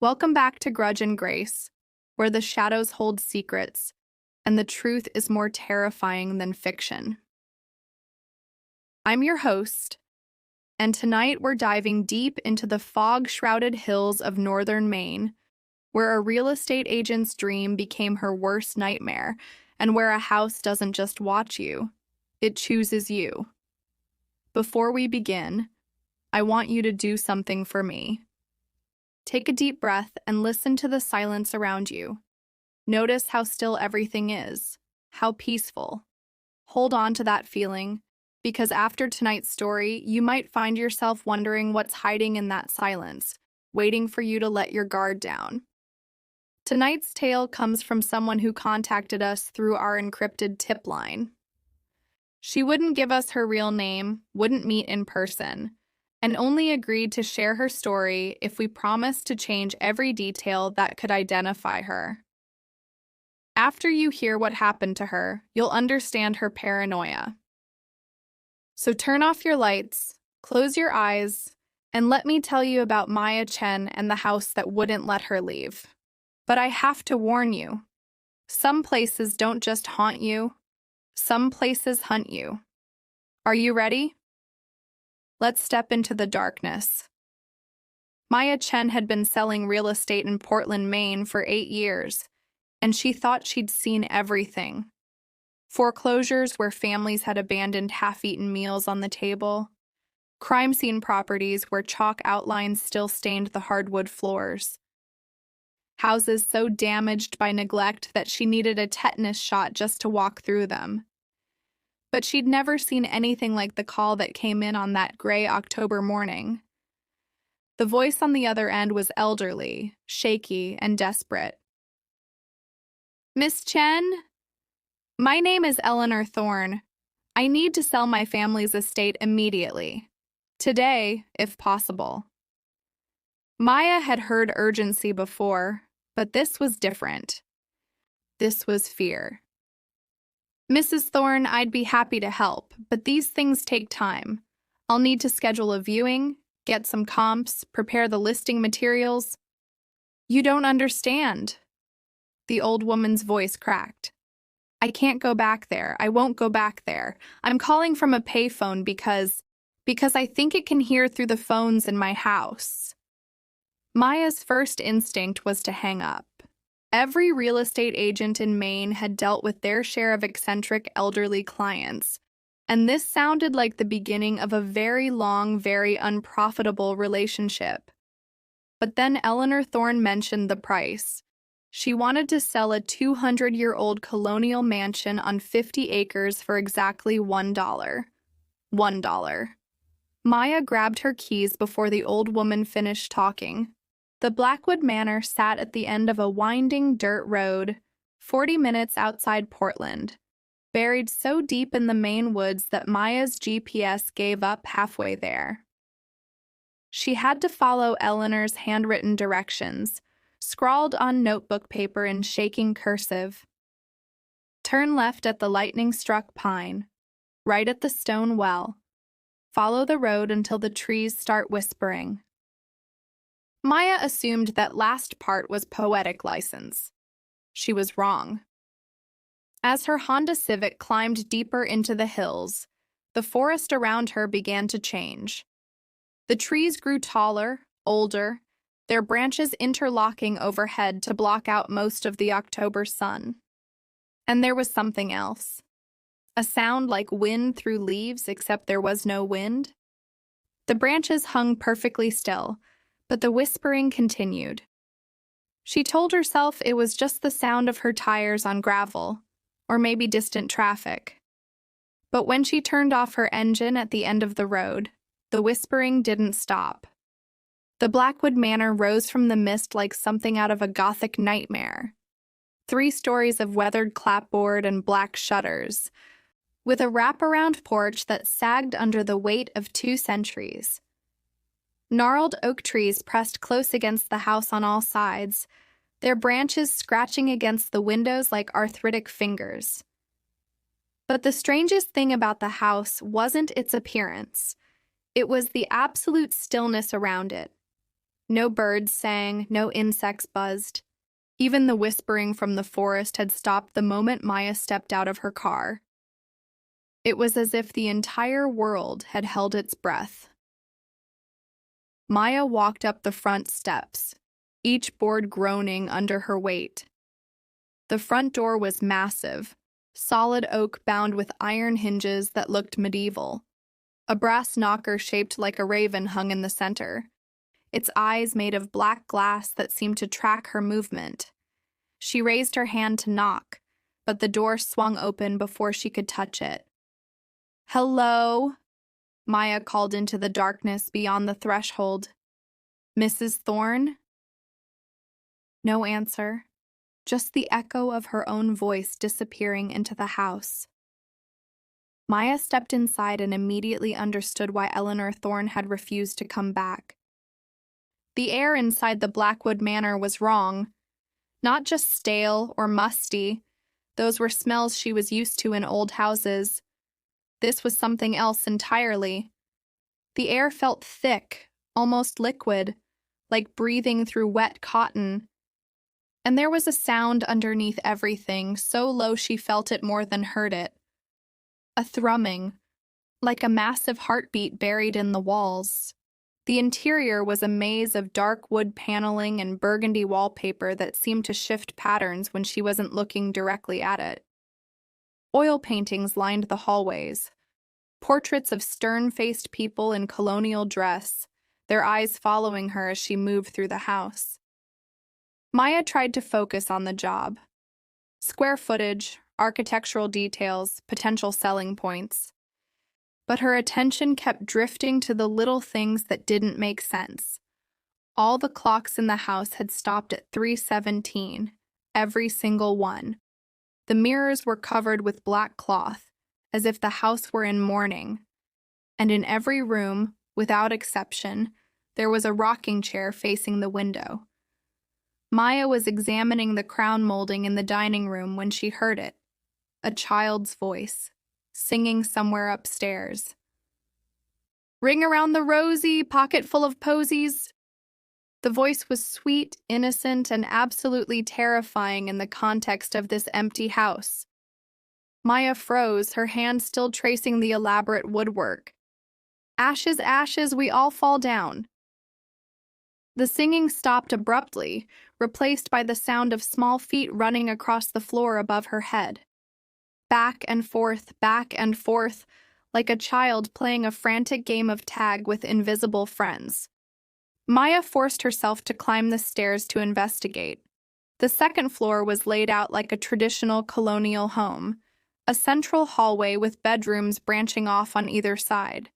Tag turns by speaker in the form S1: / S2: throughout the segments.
S1: Welcome back to Grudge and Grace, where the shadows hold secrets and the truth is more terrifying than fiction. I'm your host, and tonight we're diving deep into the fog-shrouded hills of northern Maine, where a real estate agent's dream became her worst nightmare, and where a house doesn't just watch you, it chooses you. Before we begin, I want you to do something for me. Take a deep breath and listen to the silence around you. Notice how still everything is, how peaceful. Hold on to that feeling, because after tonight's story, you might find yourself wondering what's hiding in that silence, waiting for you to let your guard down. Tonight's tale comes from someone who contacted us through our encrypted tip line. She wouldn't give us her real name, wouldn't meet in person, and only agreed to share her story if we promised to change every detail that could identify her. After you hear what happened to her, you'll understand her paranoia. So turn off your lights, close your eyes, and let me tell you about Maya Chen and the house that wouldn't let her leave. But I have to warn you, some places don't just haunt you, some places hunt you. Are you ready? Let's step into the darkness. Maya Chen had been selling real estate in Portland, Maine for 8 years, and she thought she'd seen everything. Foreclosures where families had abandoned half-eaten meals on the table, crime scene properties where chalk outlines still stained the hardwood floors, houses so damaged by neglect that she needed a tetanus shot just to walk through them. But she'd never seen anything like the call that came in on that gray October morning. The voice on the other end was elderly, shaky, and desperate. "Miss Chen? My name is Eleanor Thorne. I need to sell my family's estate immediately. Today, if possible." Maya had heard urgency before, but this was different. This was fear. "Mrs. Thorne, I'd be happy to help, but these things take time. I'll need to schedule a viewing, get some comps, prepare the listing materials." "You don't understand." The old woman's voice cracked. "I can't go back there. I won't go back there. I'm calling from a payphone because I think it can hear through the phones in my house." Maya's first instinct was to hang up. Every real estate agent in Maine had dealt with their share of eccentric elderly clients, and this sounded like the beginning of a very long, very unprofitable relationship. But then Eleanor Thorne mentioned the price. She wanted to sell a 200-year-old colonial mansion on 50 acres for exactly $1. $1. Maya grabbed her keys before the old woman finished talking. The Blackwood Manor sat at the end of a winding dirt road, 40 minutes outside Portland, buried so deep in the Maine woods that Maya's GPS gave up halfway there. She had to follow Eleanor's handwritten directions, scrawled on notebook paper in shaking cursive. "Turn left at the lightning-struck pine, right at the stone well. Follow the road until the trees start whispering." Maya assumed that last part was poetic license. She was wrong. As her Honda Civic climbed deeper into the hills, the forest around her began to change. The trees grew taller, older, their branches interlocking overhead to block out most of the October sun. And there was something else. A sound like wind through leaves, except there was no wind. The branches hung perfectly still, but the whispering continued. She told herself it was just the sound of her tires on gravel, or maybe distant traffic. But when she turned off her engine at the end of the road, the whispering didn't stop. The Blackwood Manor rose from the mist like something out of a Gothic nightmare. 3 stories of weathered clapboard and black shutters, with a wraparound porch that sagged under the weight of 2 centuries. Gnarled oak trees pressed close against the house on all sides, their branches scratching against the windows like arthritic fingers. But the strangest thing about the house wasn't its appearance. It was the absolute stillness around it. No birds sang, no insects buzzed. Even the whispering from the forest had stopped the moment Maya stepped out of her car. It was as if the entire world had held its breath. Maya walked up the front steps, each board groaning under her weight. The front door was massive, solid oak bound with iron hinges that looked medieval. A brass knocker shaped like a raven hung in the center, its eyes made of black glass that seemed to track her movement. She raised her hand to knock, but the door swung open before she could touch it. "Hello?" Maya called into the darkness beyond the threshold. "Mrs. Thorne?" No answer, just the echo of her own voice disappearing into the house. Maya stepped inside and immediately understood why Eleanor Thorne had refused to come back. The air inside the Blackwood Manor was wrong. Not just stale or musty. Those were smells she was used to in old houses. This was something else entirely. The air felt thick, almost liquid, like breathing through wet cotton. And there was a sound underneath everything, so low she felt it more than heard it. A thrumming, like a massive heartbeat buried in the walls. The interior was a maze of dark wood paneling and burgundy wallpaper that seemed to shift patterns when she wasn't looking directly at it. Oil paintings lined the hallways, portraits of stern-faced people in colonial dress, their eyes following her as she moved through the house. Maya tried to focus on the job. Square footage, architectural details, potential selling points. But her attention kept drifting to the little things that didn't make sense. All the clocks in the house had stopped at 3:17, every single one. The mirrors were covered with black cloth, as if the house were in mourning. And in every room, without exception, there was a rocking chair facing the window. Maya was examining the crown molding in the dining room when she heard it. A child's voice, singing somewhere upstairs. "Ring around the rosy, pocket full of posies." The voice was sweet, innocent, and absolutely terrifying in the context of this empty house. Maya froze, her hand still tracing the elaborate woodwork. "Ashes, ashes, we all fall down." The singing stopped abruptly, replaced by the sound of small feet running across the floor above her head. Back and forth, like a child playing a frantic game of tag with invisible friends. Maya forced herself to climb the stairs to investigate. The second floor was laid out like a traditional colonial home, a central hallway with bedrooms branching off on either side.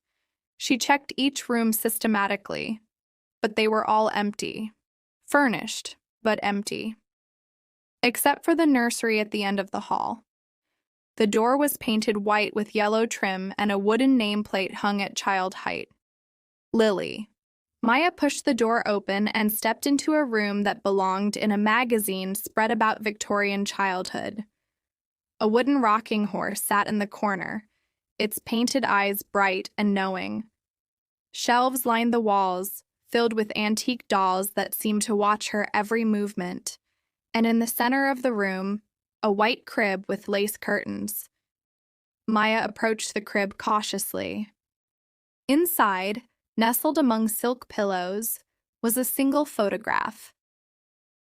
S1: She checked each room systematically, but they were all empty. Furnished, but empty. Except for the nursery at the end of the hall. The door was painted white with yellow trim and a wooden nameplate hung at child height. Lily. Maya pushed the door open and stepped into a room that belonged in a magazine spread about Victorian childhood. A wooden rocking horse sat in the corner, its painted eyes bright and knowing. Shelves lined the walls, filled with antique dolls that seemed to watch her every movement. And in the center of the room, a white crib with lace curtains. Maya approached the crib cautiously. Inside, nestled among silk pillows, was a single photograph.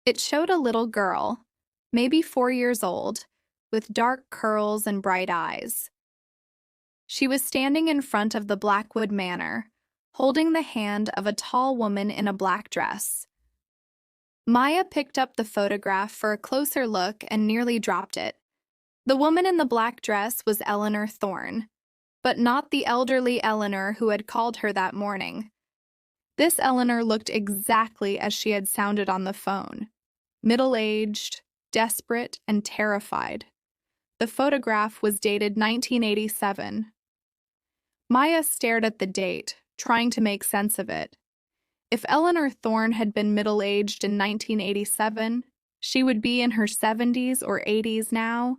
S1: It showed a little girl, maybe 4 years old, with dark curls and bright eyes. She was standing in front of the Blackwood Manor, holding the hand of a tall woman in a black dress. Maya picked up the photograph for a closer look and nearly dropped it. The woman in the black dress was Eleanor Thorne, but not the elderly Eleanor who had called her that morning. This Eleanor looked exactly as she had sounded on the phone, middle-aged, desperate, and terrified. The photograph was dated 1987. Maya stared at the date, trying to make sense of it. If Eleanor Thorne had been middle-aged in 1987, she would be in her 70s or 80s now.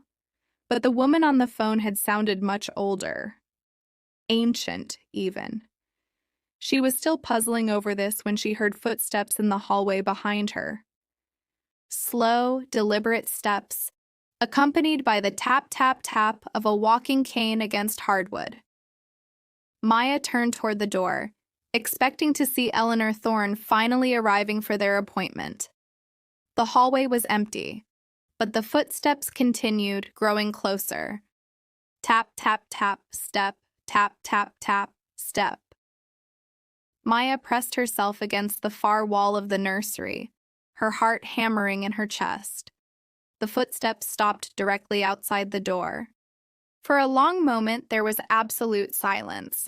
S1: But the woman on the phone had sounded much older. Ancient, even. She was still puzzling over this when she heard footsteps in the hallway behind her. Slow, deliberate steps, accompanied by the tap-tap-tap of a walking cane against hardwood. Maya turned toward the door, expecting to see Eleanor Thorne finally arriving for their appointment. The hallway was empty, but the footsteps continued, growing closer. Tap, tap, tap, step, tap, tap, tap, step. Maya pressed herself against the far wall of the nursery, her heart hammering in her chest. The footsteps stopped directly outside the door. For a long moment, there was absolute silence.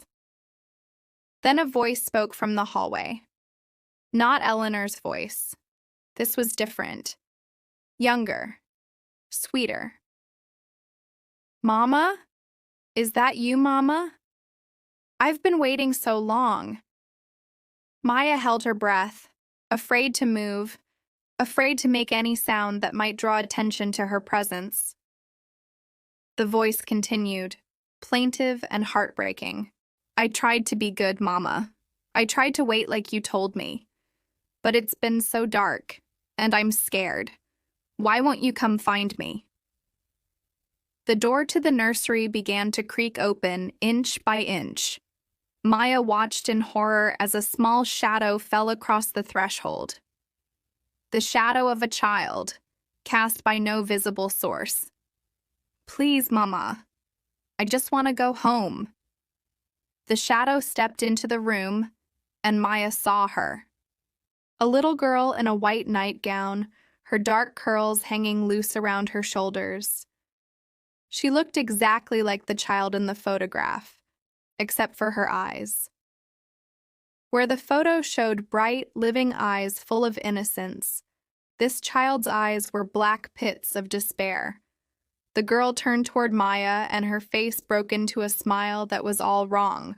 S1: Then a voice spoke from the hallway. Not Eleanor's voice. This was different. Younger. Sweeter. Mama? Is that you, Mama? I've been waiting so long. Maya held her breath, afraid to move, afraid to make any sound that might draw attention to her presence. The voice continued, plaintive and heartbreaking. I tried to be good, Mama. I tried to wait like you told me. But it's been so dark, and I'm scared. Why won't you come find me? The door to the nursery began to creak open inch by inch. Maya watched in horror as a small shadow fell across the threshold. The shadow of a child, cast by no visible source. Please, Mama. I just want to go home. The shadow stepped into the room, and Maya saw her. A little girl in a white nightgown, her dark curls hanging loose around her shoulders. She looked exactly like the child in the photograph, except for her eyes. Where the photo showed bright, living eyes full of innocence, this child's eyes were black pits of despair. The girl turned toward Maya, and her face broke into a smile that was all wrong,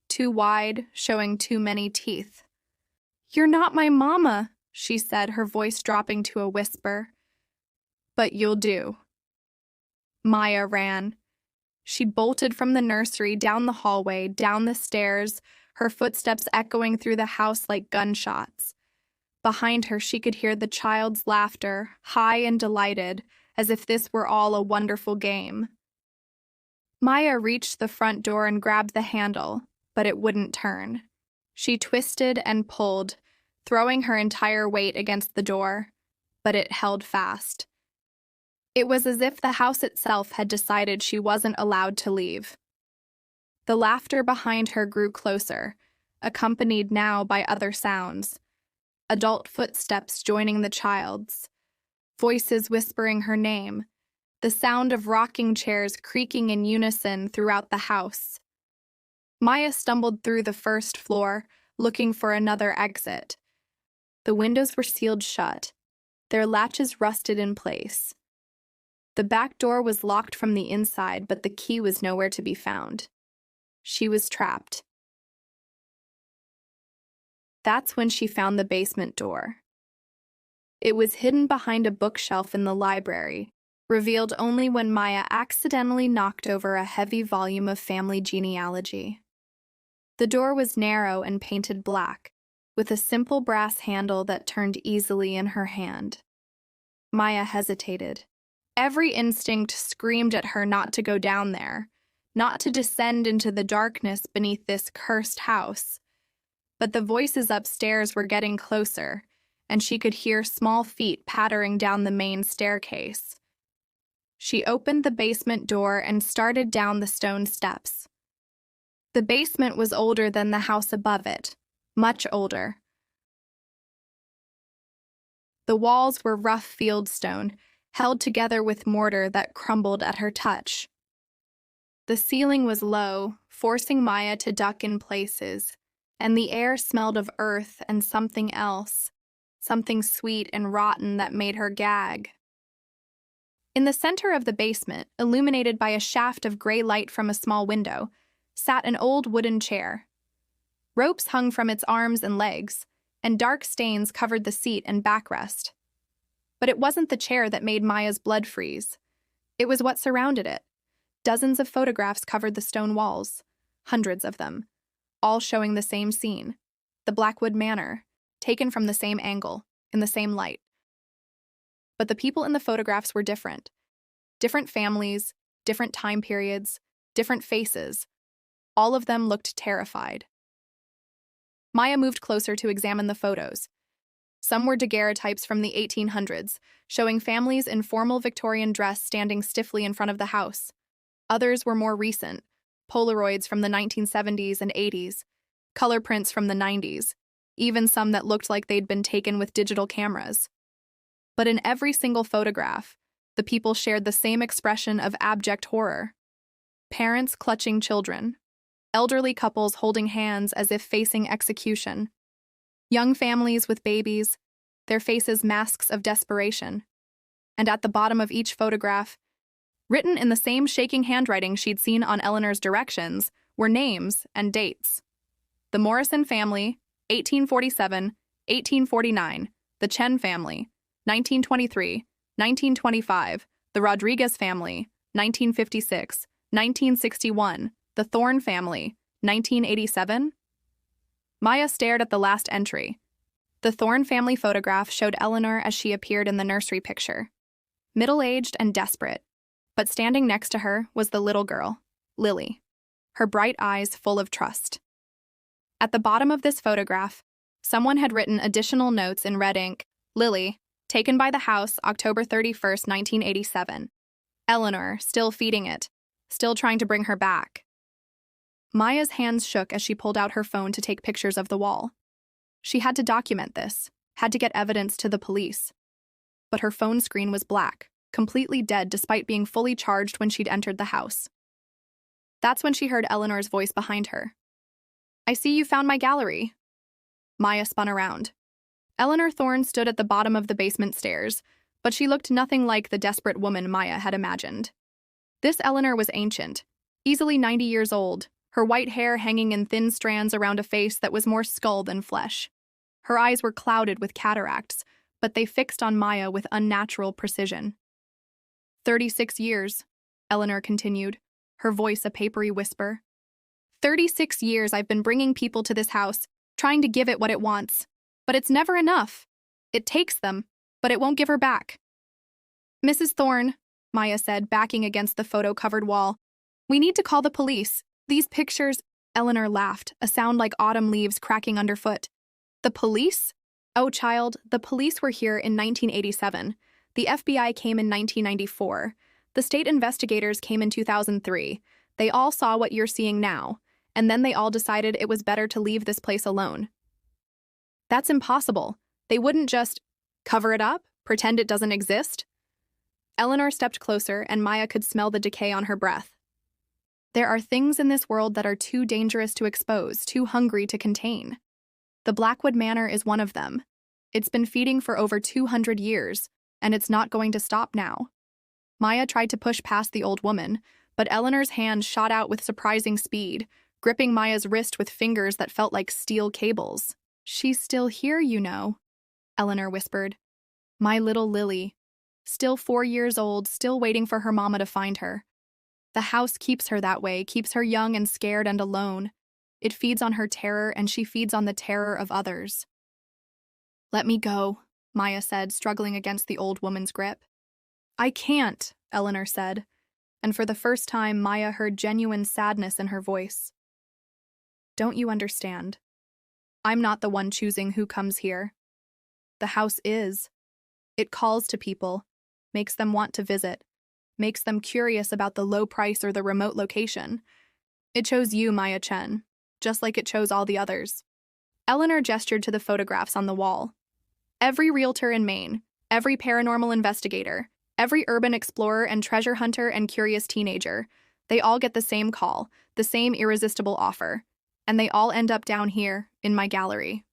S1: too wide, showing too many teeth. You're not my mama, she said, her voice dropping to a whisper. But you'll do. Maya ran. She bolted from the nursery, down the hallway, down the stairs, her footsteps echoing through the house like gunshots. Behind her, she could hear the child's laughter, high and delighted, as if this were all a wonderful game. Maya reached the front door and grabbed the handle, but it wouldn't turn. She twisted and pulled, throwing her entire weight against the door, but it held fast. It was as if the house itself had decided she wasn't allowed to leave. The laughter behind her grew closer, accompanied now by other sounds. Adult footsteps joining the child's. Voices whispering her name, the sound of rocking chairs creaking in unison throughout the house. Maya stumbled through the first floor, looking for another exit. The windows were sealed shut, their latches rusted in place. The back door was locked from the inside, but the key was nowhere to be found. She was trapped. That's when she found the basement door. It was hidden behind a bookshelf in the library, revealed only when Maya accidentally knocked over a heavy volume of family genealogy. The door was narrow and painted black, with a simple brass handle that turned easily in her hand. Maya hesitated. Every instinct screamed at her not to go down there, not to descend into the darkness beneath this cursed house. But the voices upstairs were getting closer, and she could hear small feet pattering down the main staircase. She opened the basement door and started down the stone steps. The basement was older than the house above it, much older. The walls were rough fieldstone, held together with mortar that crumbled at her touch. The ceiling was low, forcing Maya to duck in places, and the air smelled of earth and something else, something sweet and rotten that made her gag. In the center of the basement, illuminated by a shaft of gray light from a small window, sat an old wooden chair. Ropes hung from its arms and legs, and dark stains covered the seat and backrest. But it wasn't the chair that made Maya's blood freeze. It was what surrounded it. Dozens of photographs covered the stone walls, hundreds of them. all showing the same scene, the Blackwood Manor, taken from the same angle, in the same light. But the people in the photographs were different. Different families, different time periods, different faces. All of them looked terrified. Maya moved closer to examine the photos. Some were daguerreotypes from the 1800s, showing families in formal Victorian dress standing stiffly in front of the house. Others were more recent, Polaroids from the 1970s and 80s, color prints from the 90s, even some that looked like they'd been taken with digital cameras. But in every single photograph, the people shared the same expression of abject horror. Parents clutching children, elderly couples holding hands as if facing execution, young families with babies, their faces masks of desperation. And at the bottom of each photograph, written in the same shaking handwriting she'd seen on Eleanor's directions, were names and dates. The Morrison family, 1847, 1849, the Chen family, 1923, 1925, the Rodriguez family, 1956, 1961, the Thorne family, 1987. Maya stared at the last entry. The Thorne family photograph showed Eleanor as she appeared in the nursery picture. Middle-aged and desperate, but standing next to her was the little girl, Lily, her bright eyes full of trust. At the bottom of this photograph, someone had written additional notes in red ink. Lily, taken by the house October 31st, 1987. Eleanor, still feeding it, still trying to bring her back. Maya's hands shook as she pulled out her phone to take pictures of the wall. She had to document this, had to get evidence to the police. But her phone screen was black, completely dead despite being fully charged when she'd entered the house. That's when she heard Eleanor's voice behind her. "I see you found my gallery." Maya spun around. Eleanor Thorne stood at the bottom of the basement stairs, but she looked nothing like the desperate woman Maya had imagined. This Eleanor was ancient, easily 90 years old, her white hair hanging in thin strands around a face that was more skull than flesh. Her eyes were clouded with cataracts, but they fixed on Maya with unnatural precision. 36 years, Eleanor continued, her voice a papery whisper. 36 years I've been bringing people to this house, trying to give it what it wants. But it's never enough. It takes them, but it won't give her back. "Mrs. Thorne," Maya said, backing against the photo-covered wall, "we need to call the police. These pictures—" Eleanor laughed, a sound like autumn leaves cracking underfoot. "The police? Oh, child, the police were here in 1987. The FBI came in 1994. The state investigators came in 2003. They all saw what you're seeing now, and then they all decided it was better to leave this place alone." "That's impossible. They wouldn't just cover it up, pretend it doesn't exist?" Eleanor stepped closer, and Maya could smell the decay on her breath. "There are things in this world that are too dangerous to expose, too hungry to contain. The Blackwood Manor is one of them. It's been feeding for over 200 years, and it's not going to stop now." Maya tried to push past the old woman, but Eleanor's hand shot out with surprising speed, gripping Maya's wrist with fingers that felt like steel cables. "She's still here, you know," Eleanor whispered. "My little Lily. Still 4 years old, still waiting for her mama to find her. The house keeps her that way, keeps her young and scared and alone. It feeds on her terror, and she feeds on the terror of others." "Let me go," Maya said, struggling against the old woman's grip. "I can't," Eleanor said, and for the first time Maya heard genuine sadness in her voice. "Don't you understand? I'm not the one choosing who comes here. The house is. It calls to people, makes them want to visit, makes them curious about the low price or the remote location. It chose you, Maya Chen, just like it chose all the others." Eleanor gestured to the photographs on the wall. Every realtor in Maine, every paranormal investigator, every urban explorer and treasure hunter and curious teenager, they all get the same call, the same irresistible offer, and they all end up down here, in my gallery.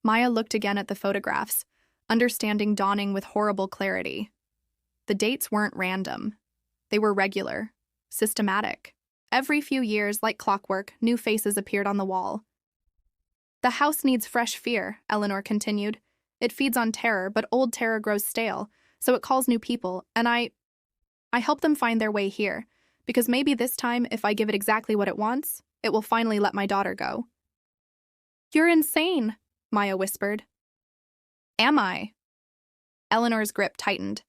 S1: Maya looked again at the photographs, understanding dawning with horrible clarity. The dates weren't random. They were regular, systematic. Every few years, like clockwork, new faces appeared on the wall. "The house needs fresh fear," Eleanor continued. "It feeds on terror, but old terror grows stale, so it calls new people, and I help them find their way here, because maybe this time, if I give it exactly what it wants, it will finally let my daughter go." "You're insane," Maya whispered. "Am I?" Eleanor's grip tightened.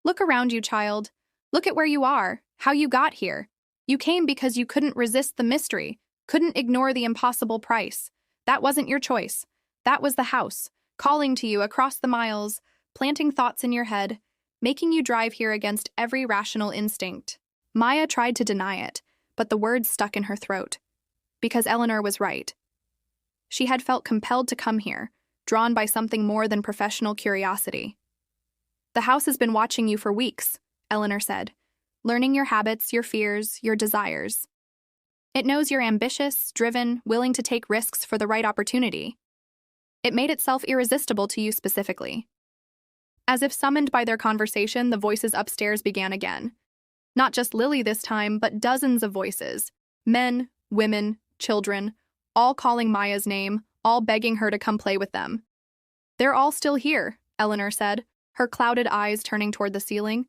S1: "Look around you, child. Look at where you are, how you got here. You came because you couldn't resist the mystery, couldn't ignore the impossible price. That wasn't your choice. That was the house, calling to you across the miles, planting thoughts in your head, making you drive here against every rational instinct." Maya tried to deny it, but the words stuck in her throat. Because Eleanor was right. She had felt compelled to come here, drawn by something more than professional curiosity. "The house has been watching you for weeks," Eleanor said, "learning your habits, your fears, your desires. It knows you're ambitious, driven, willing to take risks for the right opportunity. It made itself irresistible to you specifically." As if summoned by their conversation, the voices upstairs began again. Not just Lily this time, but dozens of voices. Men, women, children, all calling Maya's name, all begging her to come play with them. "They're all still here," Eleanor said, her clouded eyes turning toward the ceiling.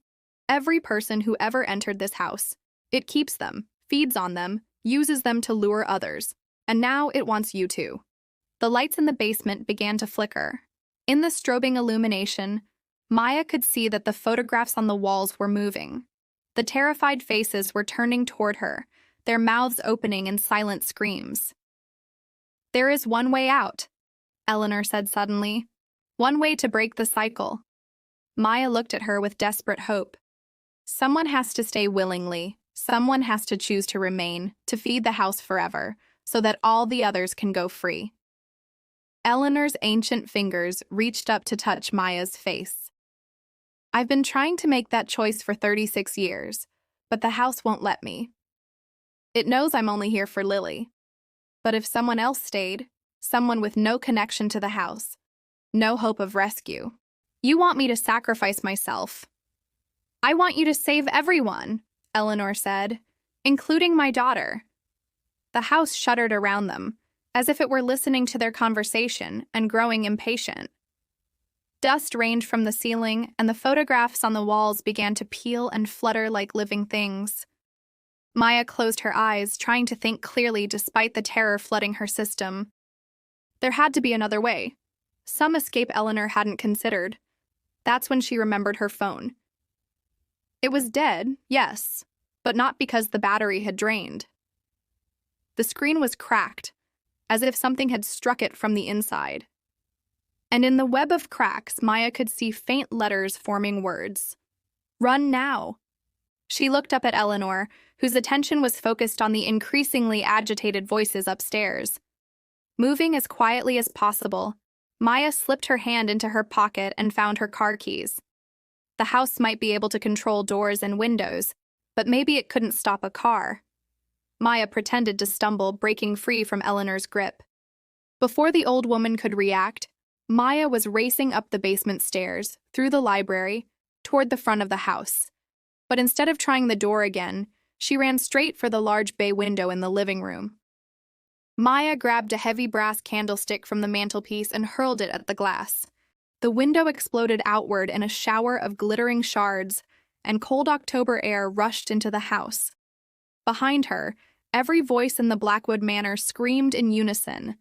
S1: "Every person who ever entered this house. It keeps them, feeds on them, uses them to lure others. And now it wants you too." The lights in the basement began to flicker. In the strobing illumination, Maya could see that the photographs on the walls were moving. The terrified faces were turning toward her, their mouths opening in silent screams. "There is one way out," Eleanor said suddenly. "One way to break the cycle." Maya looked at her with desperate hope. Someone has to stay willingly. Someone has to choose to remain, to feed the house forever, so that all the others can go free. Eleanor's ancient fingers reached up to touch Maya's face. "I've been trying to make that choice for 36 years, but the house won't let me. It knows I'm only here for Lily. But if someone else stayed, someone with no connection to the house, no hope of rescue, you want me to sacrifice myself." "I want you to save everyone," Eleanor said, "including my daughter." The house shuddered around them, as if it were listening to their conversation and growing impatient. Dust rained from the ceiling, and the photographs on the walls began to peel and flutter like living things. Maya closed her eyes, trying to think clearly despite the terror flooding her system. There had to be another way. Some escape Eleanor hadn't considered. That's when she remembered her phone. It was dead, yes, but not because the battery had drained. The screen was cracked, as if something had struck it from the inside. And in the web of cracks, Maya could see faint letters forming words. "Run now." She looked up at Eleanor, whose attention was focused on the increasingly agitated voices upstairs. Moving as quietly as possible, Maya slipped her hand into her pocket and found her car keys. The house might be able to control doors and windows, but maybe it couldn't stop a car. Maya pretended to stumble, breaking free from Eleanor's grip. Before the old woman could react, Maya was racing up the basement stairs, through the library, toward the front of the house. But instead of trying the door again, she ran straight for the large bay window in the living room. Maya grabbed a heavy brass candlestick from the mantelpiece and hurled it at the glass. The window exploded outward in a shower of glittering shards, and cold October air rushed into the house. Behind her, every voice in the Blackwood Manor screamed in unison,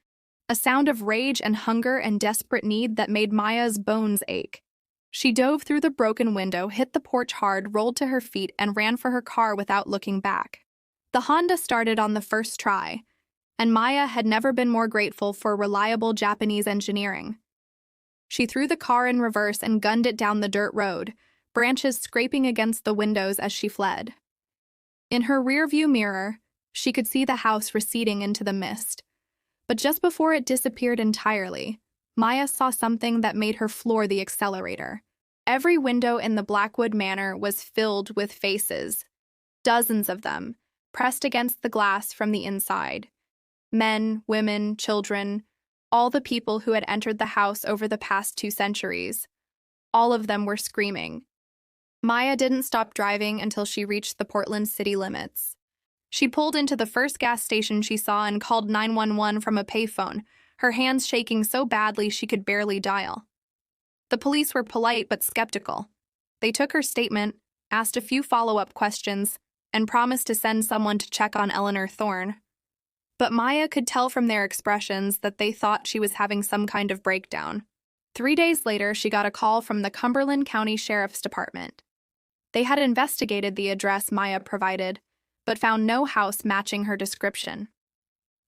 S1: a sound of rage and hunger and desperate need that made Maya's bones ache. She dove through the broken window, hit the porch hard, rolled to her feet, and ran for her car without looking back. The Honda started on the first try, and Maya had never been more grateful for reliable Japanese engineering. She threw the car in reverse and gunned it down the dirt road, branches scraping against the windows as she fled. In her rearview mirror, she could see the house receding into the mist. But just before it disappeared entirely, Maya saw something that made her floor the accelerator. Every window in the Blackwood Manor was filled with faces, dozens of them, pressed against the glass from the inside. Men, women, children, all the people who had entered the house over the past 2 centuries. All of them were screaming. Maya didn't stop driving until she reached the Portland city limits. She pulled into the first gas station she saw and called 911 from a payphone, her hands shaking so badly she could barely dial. The police were polite but skeptical. They took her statement, asked a few follow-up questions, and promised to send someone to check on Eleanor Thorne. But Maya could tell from their expressions that they thought she was having some kind of breakdown. 3 days later, she got a call from the Cumberland County Sheriff's Department. They had investigated the address Maya provided, but found no house matching her description.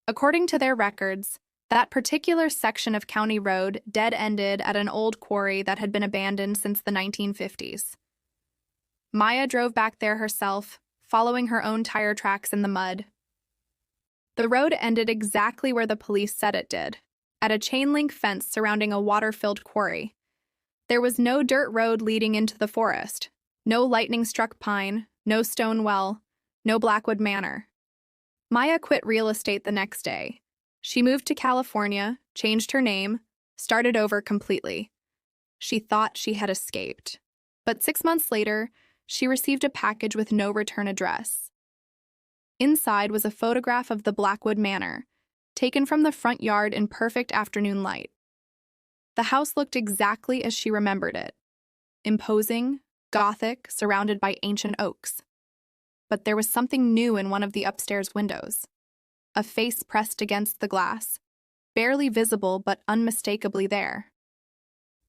S1: According to their records, that particular section of County Road dead-ended at an old quarry that had been abandoned since the 1950s. Maya drove back there herself, following her own tire tracks in the mud. The road ended exactly where the police said it did, at a chain-link fence surrounding a water-filled quarry. There was no dirt road leading into the forest, no lightning-struck pine, no stone well, no Blackwood Manor. Maya quit real estate the next day. She moved to California, changed her name, started over completely. She thought she had escaped. But 6 months later, she received a package with no return address. Inside was a photograph of the Blackwood Manor, taken from the front yard in perfect afternoon light. The house looked exactly as she remembered it. Imposing, Gothic, surrounded by ancient oaks. But there was something new in one of the upstairs windows. A face pressed against the glass, barely visible but unmistakably there.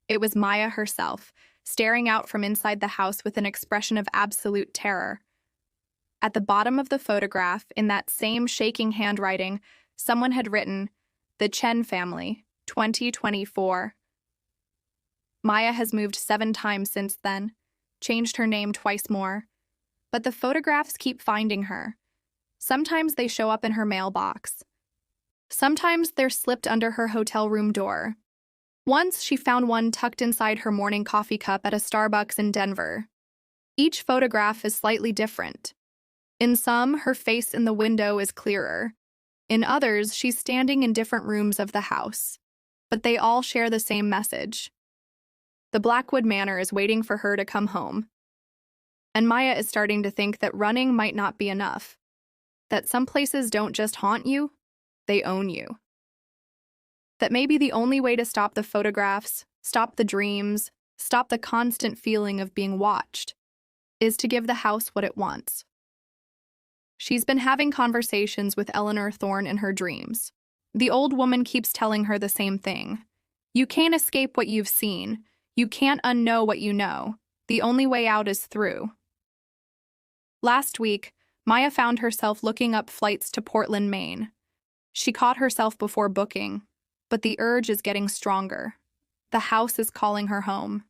S1: It was Maya herself, staring out from inside the house with an expression of absolute terror. At the bottom of the photograph, in that same shaking handwriting, someone had written, "The Chen family, 2024. Maya has moved 7 times since then, changed her name twice more. But the photographs keep finding her. Sometimes they show up in her mailbox. Sometimes they're slipped under her hotel room door. Once she found one tucked inside her morning coffee cup at a Starbucks in Denver. Each photograph is slightly different. In some, her face in the window is clearer. In others, she's standing in different rooms of the house. But they all share the same message. The Blackwood Manor is waiting for her to come home. And Maya is starting to think that running might not be enough. That some places don't just haunt you, they own you. That maybe the only way to stop the photographs, stop the dreams, stop the constant feeling of being watched, is to give the house what it wants. She's been having conversations with Eleanor Thorne in her dreams. The old woman keeps telling her the same thing. You can't escape what you've seen. You can't unknow what you know. The only way out is through. Last week, Maya found herself looking up flights to Portland, Maine. She caught herself before booking, but the urge is getting stronger. The house is calling her home.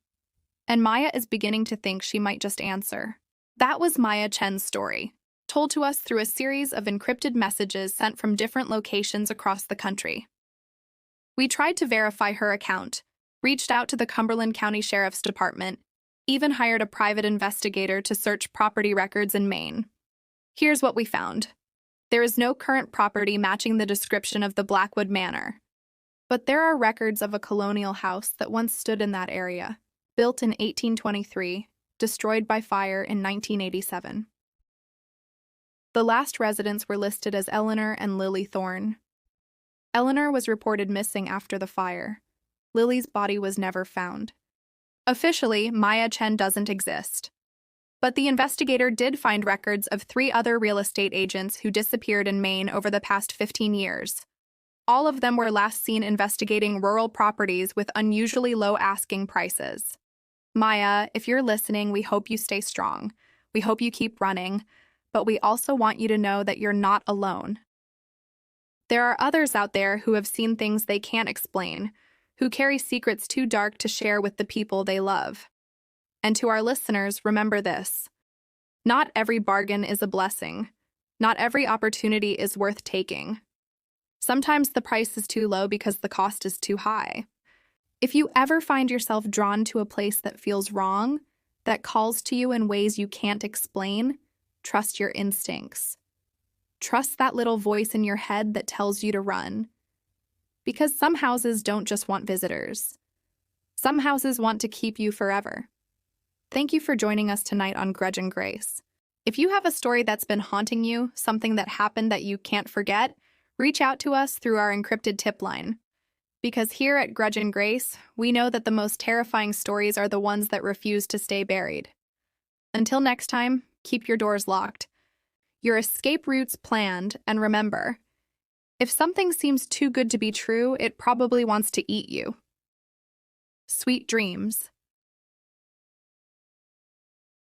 S1: And Maya is beginning to think she might just answer. That was Maya Chen's story, told to us through a series of encrypted messages sent from different locations across the country. We tried to verify her account, reached out to the Cumberland County Sheriff's Department, even hired a private investigator to search property records in Maine. Here's what we found. There is no current property matching the description of the Blackwood Manor. But there are records of a colonial house that once stood in that area, built in 1823, destroyed by fire in 1987. The last residents were listed as Eleanor and Lily Thorne. Eleanor was reported missing after the fire. Lily's body was never found. Officially, Maya Chen doesn't exist. But the investigator did find records of 3 other real estate agents who disappeared in Maine over the past 15 years. All of them were last seen investigating rural properties with unusually low asking prices. Maya, if you're listening, we hope you stay strong. We hope you keep running, but we also want you to know that you're not alone. There are others out there who have seen things they can't explain, who carry secrets too dark to share with the people they love. And to our listeners, remember this. Not every bargain is a blessing. Not every opportunity is worth taking. Sometimes the price is too low because the cost is too high. If you ever find yourself drawn to a place that feels wrong, that calls to you in ways you can't explain, trust your instincts. Trust that little voice in your head that tells you to run. Because some houses don't just want visitors. Some houses want to keep you forever. Thank you for joining us tonight on Grudge and Grace. If you have a story that's been haunting you, something that happened that you can't forget, reach out to us through our encrypted tip line. Because here at Grudge and Grace, we know that the most terrifying stories are the ones that refuse to stay buried. Until next time, keep your doors locked, your escape routes planned, and remember, If something seems too good to be true, it probably wants to eat you. Sweet dreams.